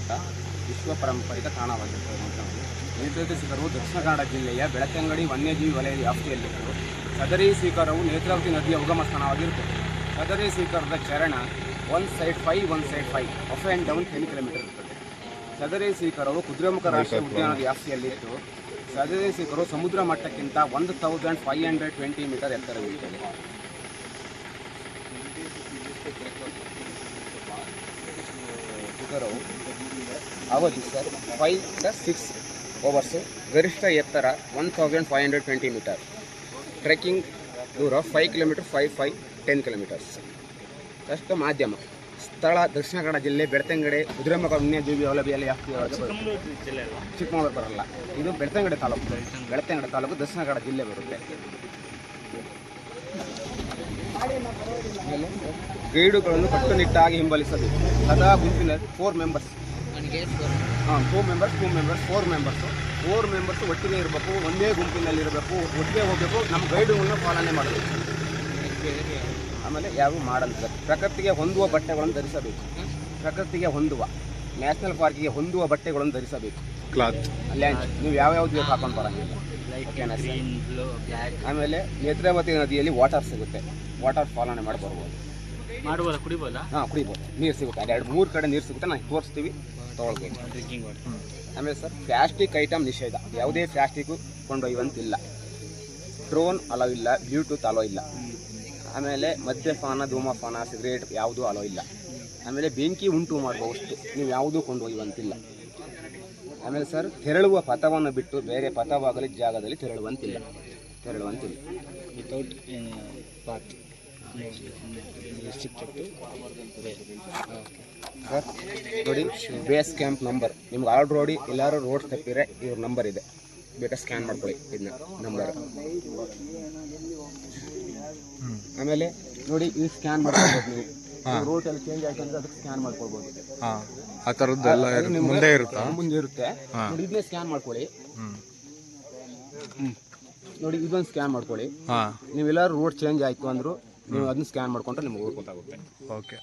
ಅಂತ ವಿಶ್ವ ಪಾರಂಪರಿಕ ತಾಣವಾಗಿರುತ್ತದೆ. ನೇತ್ರಾವತಿ ಶಿಖರವು ದಕ್ಷಿಣ ಕನ್ನಡ ಜಿಲ್ಲೆಯ ಬೆಳತಂಗಡಿ ವನ್ಯಜೀವಿ ವಲಯ ವ್ಯಾಪ್ತಿಯಲ್ಲಿದ್ದು ಸದರಿ ಶಿಖರವು ನೇತ್ರಾವತಿ ನದಿಯ ಉಗಮ ಸ್ಥಾನವಾಗಿರುತ್ತದೆ. ಸದರಿ ಶಿಖರದ ಚರಣ 1 side 5 1 side 5 up and down 10 kilometre ಇರುತ್ತದೆ. ಸದರಿ ಶಿಖರವು ಕುದುರೆಮುಖ ರಾಷ್ಟ್ರೀಯ ಉದ್ಯಾನದ ವ್ಯಾಪ್ತಿಯಲ್ಲಿದ್ದು ಸದರಿ ಶಿಖರವು ಸಮುದ್ರ ಮಟ್ಟಕ್ಕಿಂತ 1520 ಮೀಟರ್ ಎತ್ತರವಿರುತ್ತದೆ. ಶಿಖರವು ಅವಧಿ ಸರ್ 5 to 6 hours, ಗರಿಷ್ಠ ಎತ್ತರ 1520 ಮೀಟರ್, ಟ್ರೆಕ್ಕಿಂಗ್ ದೂರ 5 ಕಿಲೋಮೀಟರ್ 10 ಕಿಲೋಮೀಟರ್ಸ್. ಅಷ್ಟು ಮಾಧ್ಯಮ ಸ್ಥಳ ದಕ್ಷಿಣ ಕನ್ನಡ ಜಿಲ್ಲೆ ಬೆಳ್ತಂಗಡಿ ಕುದುರೆಮುಖ ವನ್ಯಜೀವಿ ವಲಯದಲ್ಲಿ ಚಿಕ್ಕಮಗಳೂರು ಬರಲ್ಲ, ಇದು ಬೆಳ್ತಂಗಡಿ ತಾಲೂಕು ದಕ್ಷಿಣ ಕನ್ನಡ ಜಿಲ್ಲೆ ಬರುತ್ತೆ. ಗೈಡುಗಳನ್ನು ಕಟ್ಟುನಿಟ್ಟಾಗಿ ಹಿಂಬಾಲಿಸಬೇಕು. ಸದಾ ಗುಂಪಿನ 4 ಮೆಂಬರ್ಸ್ ಒಟ್ಟಿಗೆ ಇರಬೇಕು, ಒಂದೇ ಗುಂಪಿನಲ್ಲಿರಬೇಕು, ಒಟ್ಟಿಗೆ ಹೋಗಬೇಕು, ನಮ್ಮ ಗೈಡುಗಳನ್ನು ಪಾಲನೆ ಮಾಡಬೇಕು. ಆಮೇಲೆ ಯಾವುದು ಮಾಡಲ್ಲ. ಪ್ರಕೃತಿಗೆ ಹೊಂದುವ ಬಟ್ಟೆಗಳನ್ನು ಧರಿಸಬೇಕು. ನ್ಯಾಷನಲ್ ಪಾರ್ಕಿಗೆ ಹೊಂದುವ ಬಟ್ಟೆಗಳನ್ನು ಧರಿಸಬೇಕು. ಕ್ಲಾತ್ ಲ್ಯಾಂಚ್ ನೀವು ಯಾವ್ಯಾವ್ದು ಬೇಕು ಹಾಕೊಂಡು ಬರೋಂಗಿಲ್ಲ. ಆಮೇಲೆ ನೇತ್ರಾವತಿ ನದಿಯಲ್ಲಿ ವಾಟರ್ ಸಿಗುತ್ತೆ, ವಾಟರ್ ಪಾಲನೆ ಮಾಡಿ ಬರ್ಬೋದು. ಕುಡಿಬೋದು, ನೀರು ಸಿಗುತ್ತೆ. 2-3 ಕಡೆ ನೀರು ಸಿಗುತ್ತೆ, ನಾವು ತೋರಿಸ್ತೀವಿ, ತೊಗೊಳ್ಬೇಕು. Drinking water. ಆಮೇಲೆ ಸರ್ ಪ್ಲಾಸ್ಟಿಕ್ ಐಟಮ್ ನಿಷೇಧ, ಯಾವುದೇ ಪ್ಲಾಸ್ಟಿಕ್ಕು ಕೊಂಡೊಯ್ಯುವಂತಿಲ್ಲ. ಡ್ರೋನ್ ಅಲೋ ಇಲ್ಲ, ಬ್ಲೂಟೂತ್ ಅಲೋ ಇಲ್ಲ. ಆಮೇಲೆ ಮದ್ಯಪಾನ, ಧೂಮಪಾನ, ಸಿಗರೇಟ್ ಯಾವುದೂ ಅಲೋ ಇಲ್ಲ. ಆಮೇಲೆ ಬೆಂಕಿ ಉಂಟು ಮಾಡುವ ವಸ್ತು ನೀವು ಯಾವುದೂ ಕೊಂಡೊಯ್ಯುವಂತಿಲ್ಲ. ಆಮೇಲೆ ಸರ್ ತೆರಳುವ ಪಥವನ್ನು ಬಿಟ್ಟು ಬೇರೆ ಪಥವಾಗಲಿ ಜಾಗದಲ್ಲಿ ತೆರಳುವಂತಿಲ್ಲ. ವಿತೌಟ್ ಪಾತ್ ಸರ್ ನೋಡಿ, ಬೇಸ್ ಕ್ಯಾಂಪ್ ನಂಬರ್ ನಿಮ್ಗೆ ಆಲ್ರೆಡಿ ಎಲ್ಲರೂ ರೋಡ್ ತಪ್ಪಿದ್ರೆ ಇವ್ರ ನಂಬರ್ ಇದೆ, ಬೇಕಾದ್ರೆ ಸ್ಕ್ಯಾನ್ ಮಾಡ್ಕೊಳ್ಳಿ ಇದನ್ನ ನಂಬರ್. ಆಮೇಲೆ ನೋಡಿ, ಇದು ಸ್ಕ್ಯಾನ್ ಮಾಡ್ಕೊಳ್ಬೋದು. ನೀವು ರೂಟ್ ಎಲ್ಲ ಚೇಂಜ್ ಆಯ್ತು ಅಂದ್ರೆ ಅದಕ್ಕೆ ಸ್ಕ್ಯಾನ್ ಮಾಡ್ಕೊಳ್ಬೋದು. ಆ ಥರದ್ದೆಲ್ಲ ಮುಂದೆ ಇರುತ್ತೆ. ನೋಡಿ, ಇದನ್ನೇ ಸ್ಕ್ಯಾನ್ ಮಾಡ್ಕೊಳ್ಳಿ. ನೋಡಿ, ಇದೊಂದು ಸ್ಕ್ಯಾನ್ ಮಾಡ್ಕೊಳ್ಳಿ. ನೀವೆಲ್ಲರೂ ರೂಟ್ ಚೇಂಜ್ ಆಯ್ತು ಅಂದ್ರು ನೀವು ಅದನ್ನ ಸ್ಕ್ಯಾನ್ ಮಾಡ್ಕೊಂಡ್ರೆ ನಿಮ್ಗೆ ಗೊತ್ತಾಗುತ್ತೆ. ಓಕೆ.